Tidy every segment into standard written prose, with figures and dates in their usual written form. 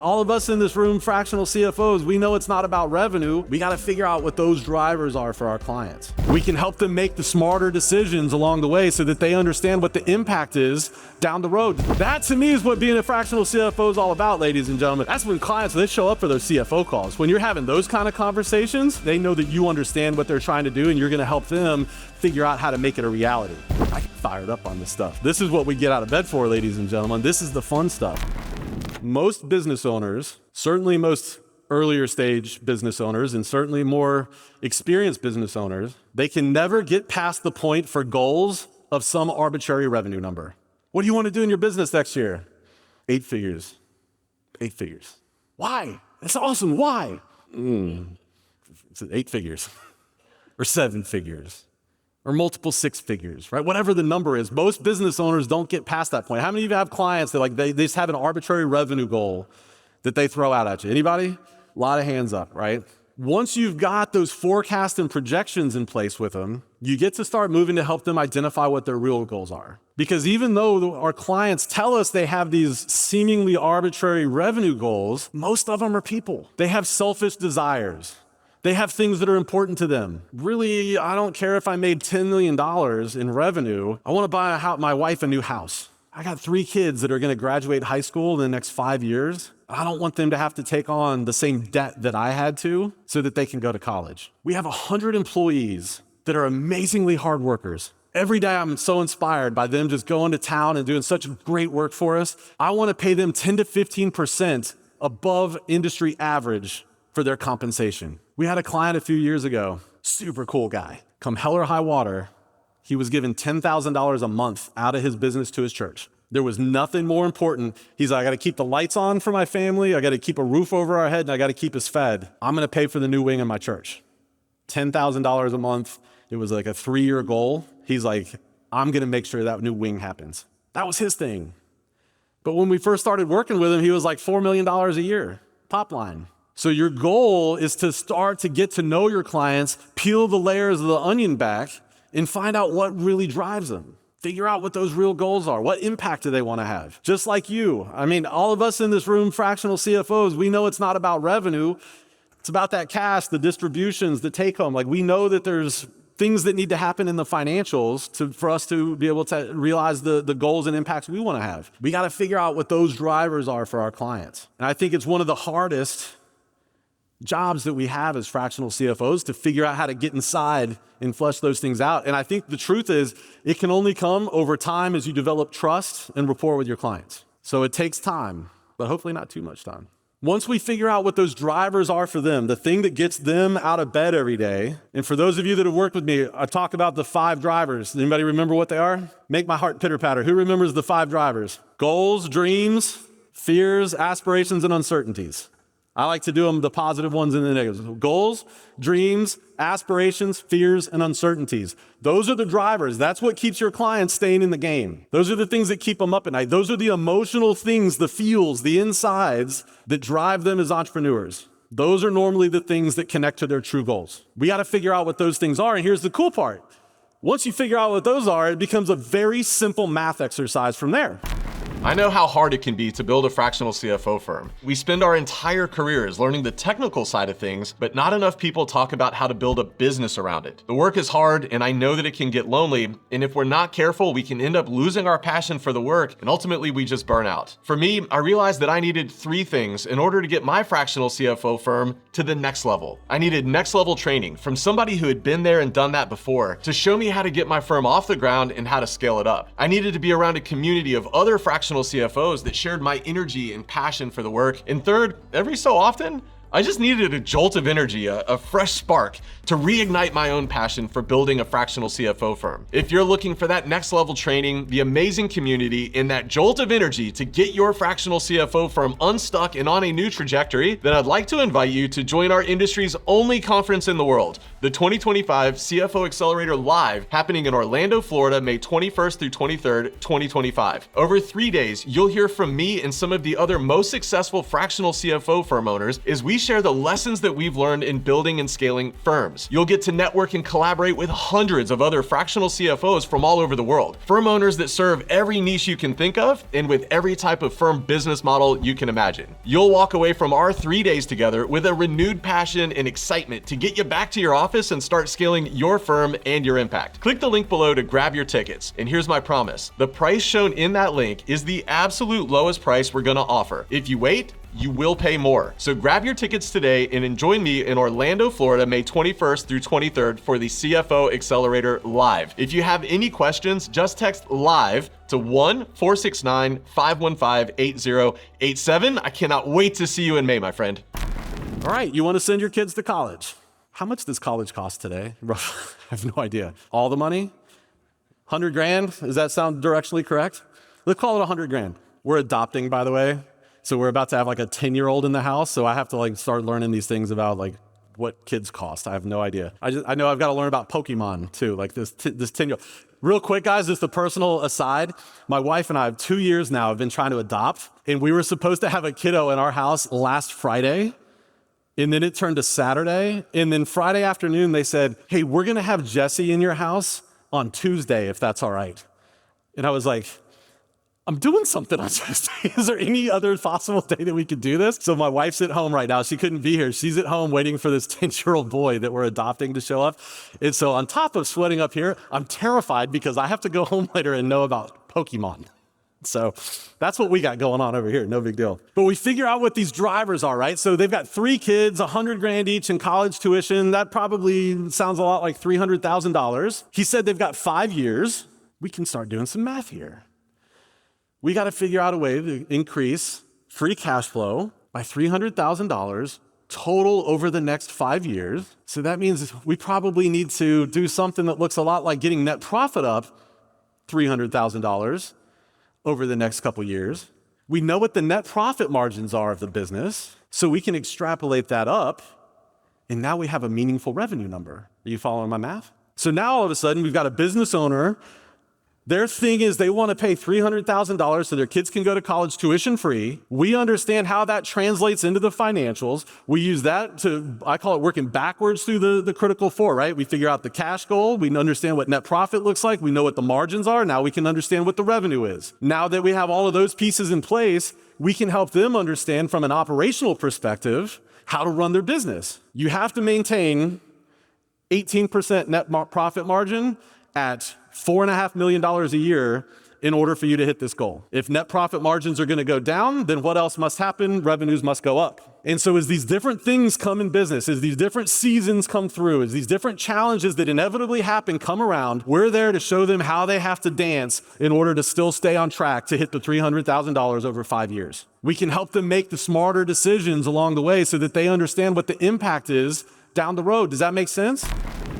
All of us in this room, fractional CFOs, we know it's not about revenue. We got to figure out what those drivers are for our clients. We can help them make the smarter decisions along the way so that they understand what the impact is down the road. That to me is what being a fractional CFO is all about, ladies and gentlemen. That's when clients, they show up for those CFO calls. When you're having those kind of conversations, they know that you understand what they're trying to do and you're going to help them figure out how to make it a reality. I get fired up on this stuff. This is what we get out of bed for, ladies and gentlemen. This is the fun stuff. Most business owners, certainly most earlier stage business owners, and certainly more experienced business owners, they can never get past the point for goals of some arbitrary revenue number. What do you want to do in your business next year? 8 figures. 8 figures. Why? That's awesome. Why? It's 8 figures or 7 figures. Or multiple 6 figures, right? Whatever the number is, most business owners don't get past that point. How many of you have clients that they just have an arbitrary revenue goal that they throw out at you? Anybody? A lot of hands up, right? Once you've got those forecasts and projections in place with them, you get to start moving to help them identify what their real goals are. Because even though our clients tell us they have these seemingly arbitrary revenue goals, most of them are people. They have selfish desires. They have things that are important to them. Really, I don't care if I made $10 million in revenue. I want to buy my wife a new house. I got 3 kids that are going to graduate high school in the next 5 years. I don't want them to have to take on the same debt that I had to so that they can go to college. We have 100 employees that are amazingly hard workers. Every day I'm so inspired by them just going to town and doing such great work for us. I want to pay them 10 to 15% above industry average for their compensation. We had a client a few years ago, super cool guy. Come hell or high water, he was given $10,000 a month out of his business to his church. There was nothing more important. He's like, I got to keep the lights on for my family. I got to keep a roof over our head and I got to keep us fed. I'm going to pay for the new wing in my church. $10,000 a month. It was like a 3-year goal. He's like, I'm going to make sure that new wing happens. That was his thing. But when we first started working with him, he was like $4 million a year, top line. So your goal is to start to get to know your clients, peel the layers of the onion back, and find out what really drives them. Figure out what those real goals are. What impact do they want to have? Just like you. I mean, all of us in this room, fractional CFOs, we know it's not about revenue. It's about that cash, the distributions, the take home. Like we know that there's things that need to happen in the financials for us to be able to realize the goals and impacts we want to have. We got to figure out what those drivers are for our clients. And I think it's one of the hardest jobs that we have as fractional CFOs to figure out how to get inside and flesh those things out. And I think the truth is it can only come over time as you develop trust and rapport with your clients. So it takes time, but hopefully not too much time. Once we figure out what those drivers are for them, the thing that gets them out of bed every day, and for those of you that have worked with me, I talk about the 5 drivers. Anybody remember what they are? Make my heart pitter patter. Who remembers the 5 drivers? Goals, dreams, fears, aspirations, and uncertainties. I like to do them the positive ones and the negatives. Goals, dreams, aspirations, fears, and uncertainties. Those are the drivers. That's what keeps your clients staying in the game. Those are the things that keep them up at night. Those are the emotional things, the feels, the insides that drive them as entrepreneurs. Those are normally the things that connect to their true goals. We got to figure out what those things are. And here's the cool part. Once you figure out what those are, it becomes a very simple math exercise from there. I know how hard it can be to build a fractional CFO firm. We spend our entire careers learning the technical side of things, but not enough people talk about how to build a business around it. The work is hard, and I know that it can get lonely, and if we're not careful, we can end up losing our passion for the work, and ultimately we just burn out. For me, I realized that I needed 3 things in order to get my fractional CFO firm to the next level. I needed next level training from somebody who had been there and done that before to show me how to get my firm off the ground and how to scale it up. I needed to be around a community of other fractional CFOs that shared my energy and passion for the work. And third, every so often, I just needed a jolt of energy, a fresh spark to reignite my own passion for building a fractional CFO firm. If you're looking for that next level training, the amazing community, and that jolt of energy to get your fractional CFO firm unstuck and on a new trajectory, then I'd like to invite you to join our industry's only conference in the world, The 2025 CFO Accelerator Live happening in Orlando, Florida, May 21st through 23rd, 2025. Over 3 days, you'll hear from me and some of the other most successful fractional CFO firm owners as we share the lessons that we've learned in building and scaling firms. You'll get to network and collaborate with hundreds of other fractional CFOs from all over the world. Firm owners that serve every niche you can think of and with every type of firm business model you can imagine. You'll walk away from our 3 days together with a renewed passion and excitement to get you back to your office and start scaling your firm and your impact. Click the link below to grab your tickets. And here's my promise. The price shown in that link is the absolute lowest price we're gonna offer. If you wait, you will pay more. So grab your tickets today and join me in Orlando, Florida, May 21st through 23rd for the CFO Accelerator Live. If you have any questions, just text LIVE to 1-469-515-8087. I cannot wait to see you in May, my friend. All right, you want to send your kids to college. How much does college cost today? I have no idea. All the money? 100 grand? Does that sound directionally correct? Let's call it 100 grand. We're adopting, by the way. So we're about to have like a 10-year-old in the house. So I have to like start learning these things about like what kids cost. I have no idea. I know I've got to learn about Pokemon too, like this 10-year-old. Real quick, guys, just a personal aside. My wife and I have 2 years now have been trying to adopt, and we were supposed to have a kiddo in our house last Friday. And then it turned to Saturday. And then Friday afternoon, they said, hey, we're going to have Jesse in your house on Tuesday, if that's all right. And I was like, I'm doing something on Tuesday. Is there any other possible day that we could do this? So my wife's at home right now. She couldn't be here. She's at home waiting for this 10-year-old boy that we're adopting to show up. And so on top of sweating up here, I'm terrified because I have to go home later and know about Pokemon. So that's what we got going on over here. No big deal. But we figure out what these drivers are, right? So they've got 3 kids, 100 grand each in college tuition. That probably sounds a lot like $300,000. He said they've got 5 years. We can start doing some math here. We got to figure out a way to increase free cash flow by $300,000 total over the next 5 years. So that means we probably need to do something that looks a lot like getting net profit up $300,000 over the next couple years. We know what the net profit margins are of the business, so we can extrapolate that up, and now we have a meaningful revenue number. Are you following my math? So now all of a sudden, we've got a business owner. Their thing is they want to pay $300,000 so their kids can go to college tuition free. We understand how that translates into the financials. We use that to, I call it working backwards through the critical 4, right? We figure out the cash goal. We understand what net profit looks like. We know what the margins are. Now we can understand what the revenue is. Now that we have all of those pieces in place, we can help them understand from an operational perspective how to run their business. You have to maintain 18% net profit margin at $4.5 million a year in order for you to hit this goal. If net profit margins are going to go down, then what else must happen? Revenues must go up. And so as these different things come in business, as these different seasons come through, as these different challenges that inevitably happen come around, we're there to show them how they have to dance in order to still stay on track to hit the $300,000 over 5 years. We can help them make the smarter decisions along the way so that they understand what the impact is down the road. Does that make sense?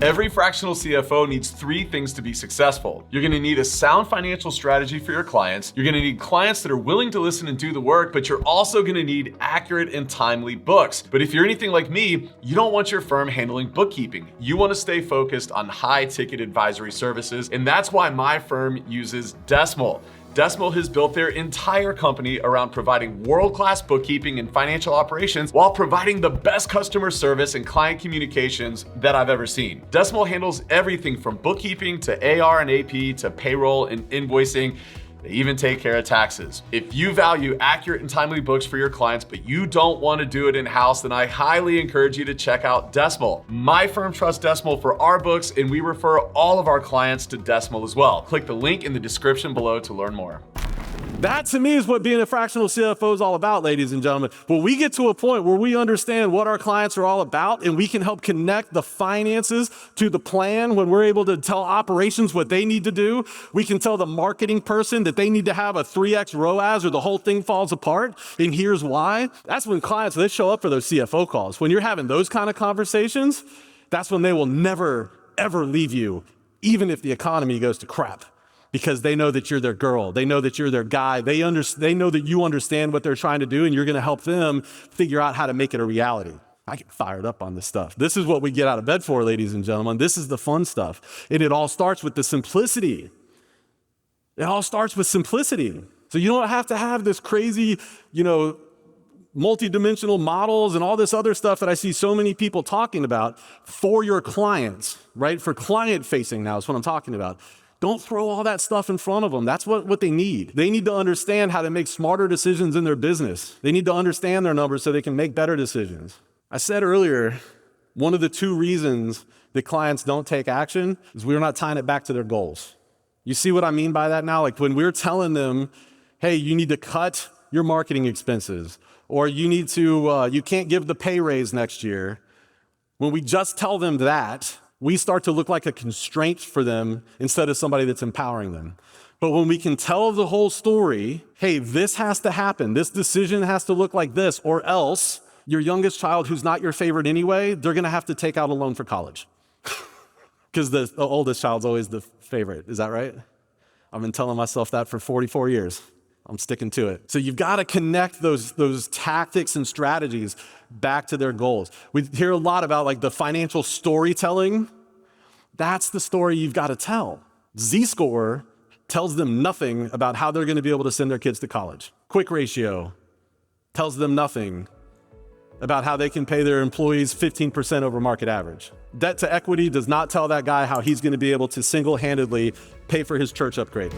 Every fractional CFO needs 3 things to be successful. You're gonna need a sound financial strategy for your clients. You're gonna need clients that are willing to listen and do the work, but you're also gonna need accurate and timely books. But if you're anything like me, you don't want your firm handling bookkeeping. You wanna stay focused on high ticket advisory services, and that's why my firm uses Decimal. Decimal has built their entire company around providing world-class bookkeeping and financial operations while providing the best customer service and client communications that I've ever seen. Decimal handles everything from bookkeeping to AR and AP to payroll and invoicing. They even take care of taxes. If you value accurate and timely books for your clients, but you don't want to do it in-house, then I highly encourage you to check out Decimal. My firm trusts Decimal for our books, and we refer all of our clients to Decimal as well. Click the link in the description below to learn more. That to me is what being a fractional CFO is all about, ladies and gentlemen. When we get to a point where we understand what our clients are all about and we can help connect the finances to the plan, when we're able to tell operations what they need to do, we can tell the marketing person that they need to have a 3x ROAS or the whole thing falls apart. And here's why. That's when clients, they show up for those CFO calls. When you're having those kind of conversations, that's when they will never, ever leave you, even if the economy goes to crap. Because they know that you're their girl. They know that you're their guy. They know that you understand what they're trying to do, and you're going to help them figure out how to make it a reality. I get fired up on this stuff. This is what we get out of bed for, ladies and gentlemen. This is the fun stuff. And it all starts with the simplicity. It all starts with simplicity. So you don't have to have this crazy, multi-dimensional models and all this other stuff that I see so many people talking about for your clients, right? For client facing now is what I'm talking about. Don't throw all that stuff in front of them. That's what they need. They need to understand how to make smarter decisions in their business. They need to understand their numbers so they can make better decisions. I said earlier, one of the 2 reasons that clients don't take action is we're not tying it back to their goals. You see what I mean by that now? Like when we're telling them, hey, you need to cut your marketing expenses, or you can't give the pay raise next year. When we just tell them that, we start to look like a constraint for them instead of somebody that's empowering them. But when we can tell the whole story, hey, this has to happen, this decision has to look like this, or else your youngest child, who's not your favorite anyway, they're gonna have to take out a loan for college. Because the oldest child's always the favorite, is that right? I've been telling myself that for 44 years. I'm sticking to it. So you've got to connect those tactics and strategies back to their goals. We hear a lot about like the financial storytelling. That's the story you've got to tell. Z-score tells them nothing about how they're going to be able to send their kids to college. Quick ratio tells them nothing about how they can pay their employees 15% over market average. Debt to equity does not tell that guy how he's going to be able to single-handedly pay for his church upgrade.